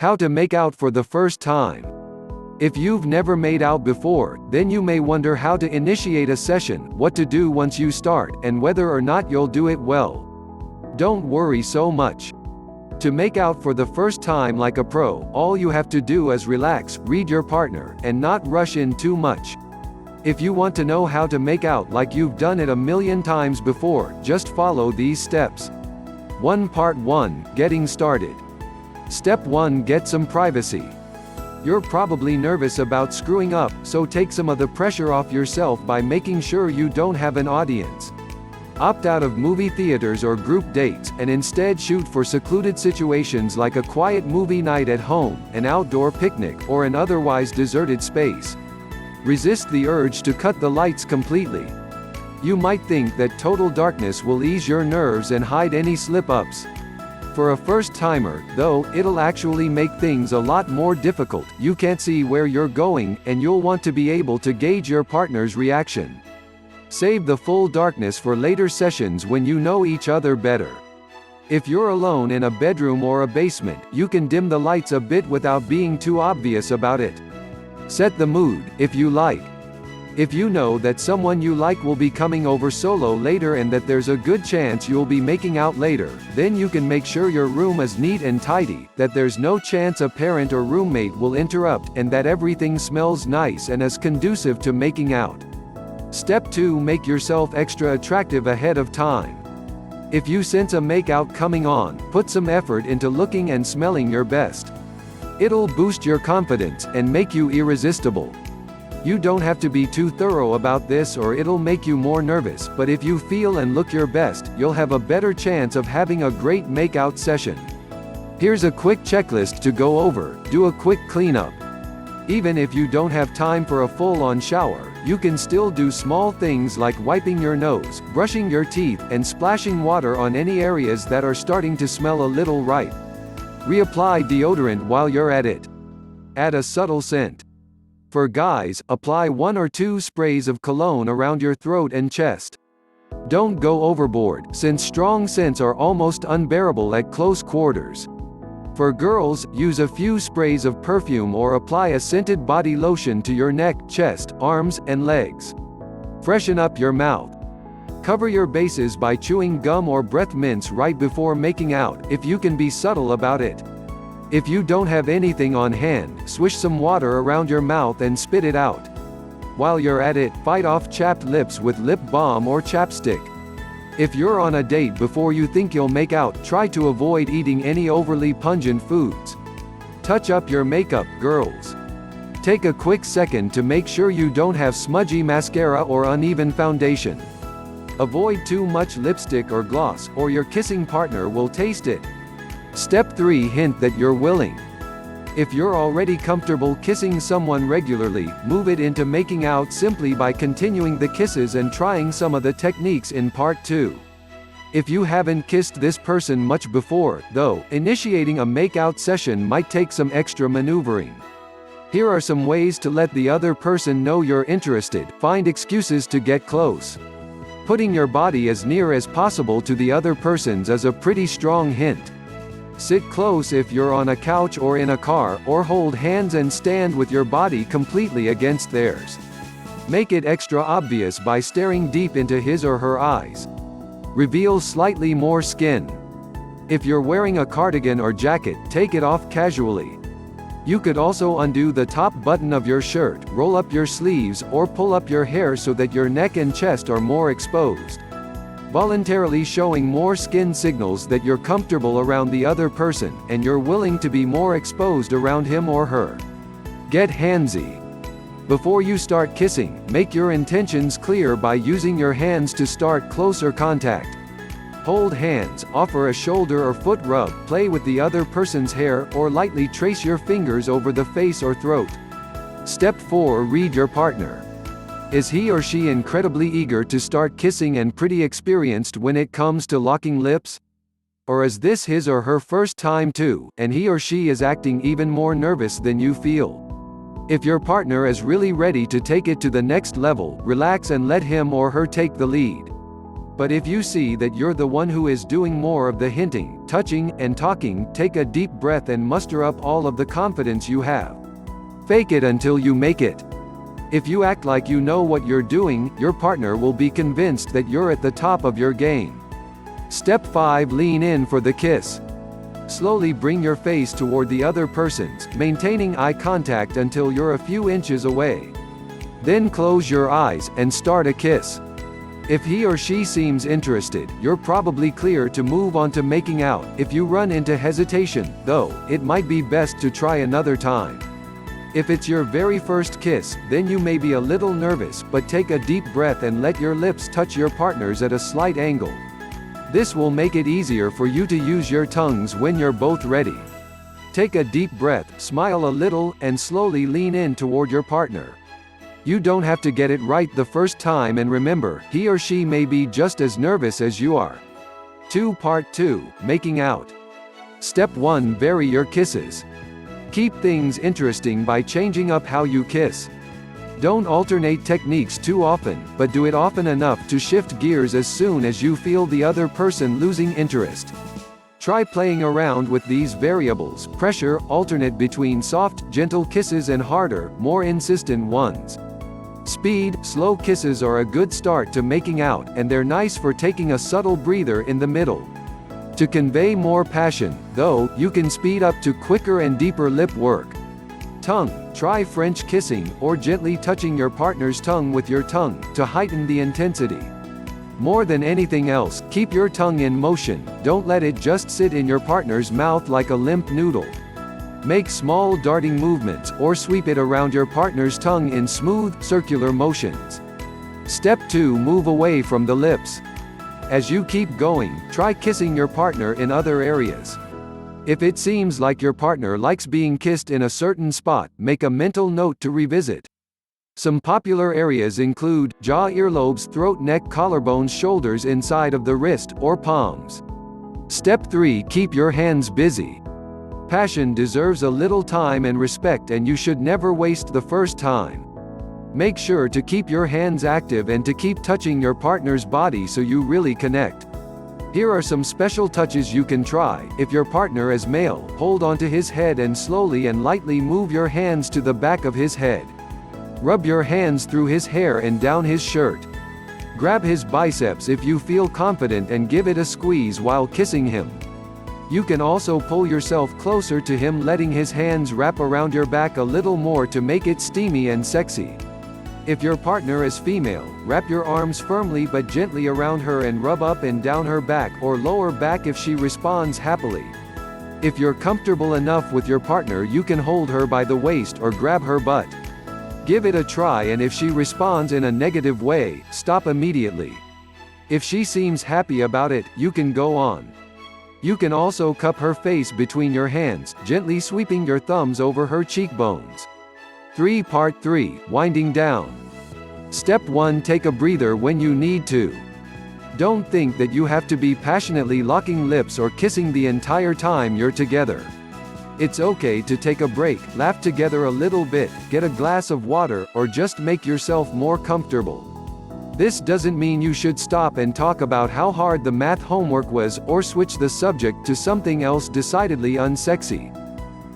How to make out for the first time. If you've never made out before, then you may wonder how to initiate a session, what to do once you start, and whether or not you'll do it well. Don't worry so much. To make out for the first time like a pro, all you have to do is relax, read your partner, and not rush in too much. If you want to know how to make out like you've done it a million times before, just follow these steps. Part 1, Getting Started. Step 1, Get some privacy. You're probably nervous about screwing up, so take some of the pressure off yourself by making sure you don't have an audience. Opt out of movie theaters or group dates, and instead shoot for secluded situations like a quiet movie night at home, an outdoor picnic, or an otherwise deserted space. Resist the urge to cut the lights completely. You might think that total darkness will ease your nerves and hide any slip-ups. For a first-timer, though, it'll actually make things a lot more difficult. You can't see where you're going, and you'll want to be able to gauge your partner's reaction. Save the full darkness for later sessions when you know each other better. If you're alone in a bedroom or a basement, you can dim the lights a bit without being too obvious about it. Set the mood, if you like. If you know that someone you like will be coming over solo later and that there's a good chance you'll be making out later, then you can make sure your room is neat and tidy, that there's no chance a parent or roommate will interrupt, and that everything smells nice and is conducive to making out. Step 2, Make yourself extra attractive ahead of time. If you sense a makeout coming on, put some effort into looking and smelling your best. It'll boost your confidence and make you irresistible. You don't have to be too thorough about this or it'll make you more nervous, but if you feel and look your best, you'll have a better chance of having a great makeout session. Here's a quick checklist to go over. Do a quick cleanup. Even if you don't have time for a full-on shower, you can still do small things like wiping your nose, brushing your teeth, and splashing water on any areas that are starting to smell a little ripe. Reapply deodorant while you're at it. Add a subtle scent. For guys, apply 1 or 2 sprays of cologne around your throat and chest. Don't go overboard, since strong scents are almost unbearable at close quarters. For girls, use a few sprays of perfume or apply a scented body lotion to your neck, chest, arms, and legs. Freshen up your mouth. Cover your bases by chewing gum or breath mints right before making out, if you can be subtle about it. If you don't have anything on hand, swish some water around your mouth and spit it out. While you're at it, fight off chapped lips with lip balm or chapstick. If you're on a date before you think you'll make out, try to avoid eating any overly pungent foods. Touch up your makeup, girls. Take a quick second to make sure you don't have smudgy mascara or uneven foundation. Avoid too much lipstick or gloss, or your kissing partner will taste it. Step 3, Hint that you're willing. If you're already comfortable kissing someone regularly, move it into making out simply by continuing the kisses and trying some of the techniques in Part 2. If you haven't kissed this person much before, though, initiating a make-out session might take some extra maneuvering. Here are some ways to let the other person know you're interested. Find excuses to get close. Putting your body as near as possible to the other person's is a pretty strong hint. Sit close if you're on a couch or in a car, or hold hands and stand with your body completely against theirs. Make it extra obvious by staring deep into his or her eyes. Reveal slightly more skin. If you're wearing a cardigan or jacket, take it off casually. You could also undo the top button of your shirt, roll up your sleeves, or pull up your hair so that your neck and chest are more exposed. Voluntarily showing more skin signals that you're comfortable around the other person, and you're willing to be more exposed around him or her. Get handsy. Before you start kissing, make your intentions clear by using your hands to start closer contact. Hold hands, offer a shoulder or foot rub, play with the other person's hair, or lightly trace your fingers over the face or throat. Step 4, Read your partner. Is he or she incredibly eager to start kissing and pretty experienced when it comes to locking lips? Or is this his or her first time too, and he or she is acting even more nervous than you feel? If your partner is really ready to take it to the next level, relax and let him or her take the lead. But if you see that you're the one who is doing more of the hinting, touching, and talking, take a deep breath and muster up all of the confidence you have. Fake it until you make it. If you act like you know what you're doing, your partner will be convinced that you're at the top of your game. Step 5. Lean in for the kiss. Slowly bring your face toward the other person's, maintaining eye contact until you're a few inches away. Then close your eyes, and start a kiss. If he or she seems interested, you're probably clear to move on to making out. If you run into hesitation, though, it might be best to try another time. If it's your very first kiss, then you may be a little nervous, but take a deep breath and let your lips touch your partner's at a slight angle. This will make it easier for you to use your tongues when you're both ready. Take a deep breath, smile a little, and slowly lean in toward your partner. You don't have to get it right the first time, and remember, he or she may be just as nervous as you are. Part 2, Making Out. Step 1. Vary your kisses. Keep things interesting by changing up how you kiss. Don't alternate techniques too often, but do it often enough to shift gears as soon as you feel the other person losing interest. Try playing around with these variables: pressure, alternate between soft, gentle kisses and harder, more insistent ones. Speed, slow kisses are a good start to making out, and they're nice for taking a subtle breather in the middle. To convey more passion, though, you can speed up to quicker and deeper lip work. Tongue. Try French kissing, or gently touching your partner's tongue with your tongue, to heighten the intensity. More than anything else, keep your tongue in motion, don't let it just sit in your partner's mouth like a limp noodle. Make small darting movements, or sweep it around your partner's tongue in smooth, circular motions. Step 2. Move away from the lips. As you keep going, try kissing your partner in other areas. If it seems like your partner likes being kissed in a certain spot, make a mental note to revisit. Some popular areas include jaw, earlobes, throat, neck, collarbones, shoulders, inside of the wrist, or palms. Step 3. Keep your hands busy. Passion deserves a little time and respect, and you should never waste the first time. Make sure to keep your hands active and to keep touching your partner's body so you really connect. Here are some special touches you can try. If your partner is male, hold onto his head and slowly and lightly move your hands to the back of his head. Rub your hands through his hair and down his shirt. Grab his biceps if you feel confident and give it a squeeze while kissing him. You can also pull yourself closer to him, letting his hands wrap around your back a little more to make it steamy and sexy. If your partner is female, wrap your arms firmly but gently around her and rub up and down her back or lower back if she responds happily. If you're comfortable enough with your partner, you can hold her by the waist or grab her butt. Give it a try, and if she responds in a negative way, stop immediately. If she seems happy about it, you can go on. You can also cup her face between your hands, gently sweeping your thumbs over her cheekbones. Part 3, Winding Down. Step 1. Take a breather when you need to. Don't think that you have to be passionately locking lips or kissing the entire time you're together. It's okay to take a break, laugh together a little bit, get a glass of water, or just make yourself more comfortable. This doesn't mean you should stop and talk about how hard the math homework was, or switch the subject to something else decidedly unsexy.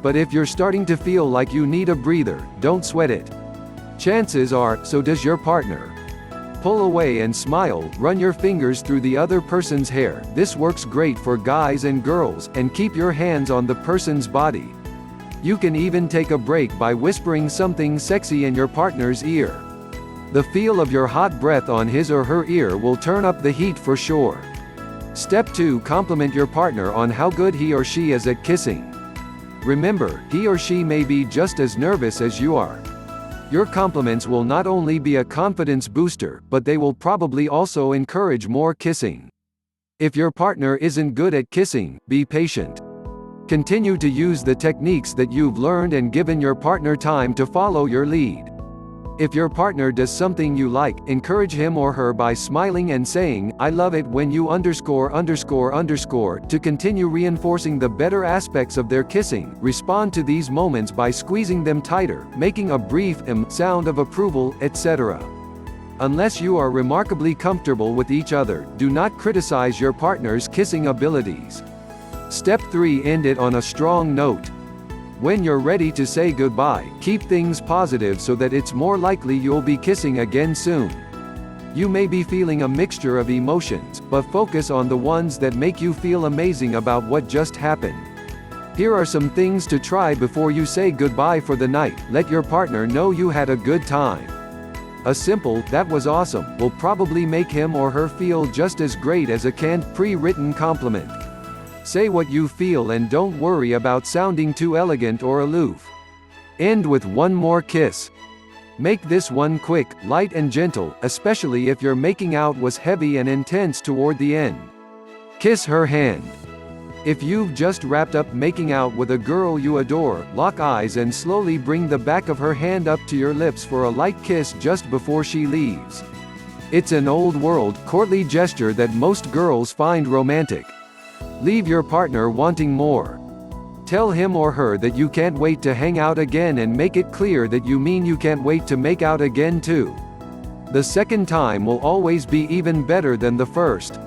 But if you're starting to feel like you need a breather, don't sweat it. Chances are, so does your partner. Pull away and smile, run your fingers through the other person's hair. This works great for guys and girls, and keep your hands on the person's body. You can even take a break by whispering something sexy in your partner's ear. The feel of your hot breath on his or her ear will turn up the heat for sure. Step 2. Compliment your partner on how good he or she is at kissing. Remember, he or she may be just as nervous as you are. Your compliments will not only be a confidence booster, but they will probably also encourage more kissing. If your partner isn't good at kissing, be patient. Continue to use the techniques that you've learned and given your partner time to follow your lead. If your partner does something you like, encourage him or her by smiling and saying, "I love it when you ." To continue reinforcing the better aspects of their kissing, respond to these moments by squeezing them tighter, making a brief sound of approval, etc. Unless you are remarkably comfortable with each other, do not criticize your partner's kissing abilities. Step 3. End it on a strong note. When you're ready to say goodbye, keep things positive so that it's more likely you'll be kissing again soon. You may be feeling a mixture of emotions, but focus on the ones that make you feel amazing about what just happened. Here are some things to try before you say goodbye for the night. Let your partner know you had a good time. A simple "that was awesome" will probably make him or her feel just as great as a canned, pre-written compliment. Say what you feel and don't worry about sounding too elegant or aloof. End with one more kiss. Make this one quick, light and gentle, especially if your making out was heavy and intense toward the end. Kiss her hand. If you've just wrapped up making out with a girl you adore, lock eyes and slowly bring the back of her hand up to your lips for a light kiss just before she leaves. It's an old-world, courtly gesture that most girls find romantic. Leave your partner wanting more. Tell him or her that you can't wait to hang out again and make it clear that you mean you can't wait to make out again too. The second time will always be even better than the first.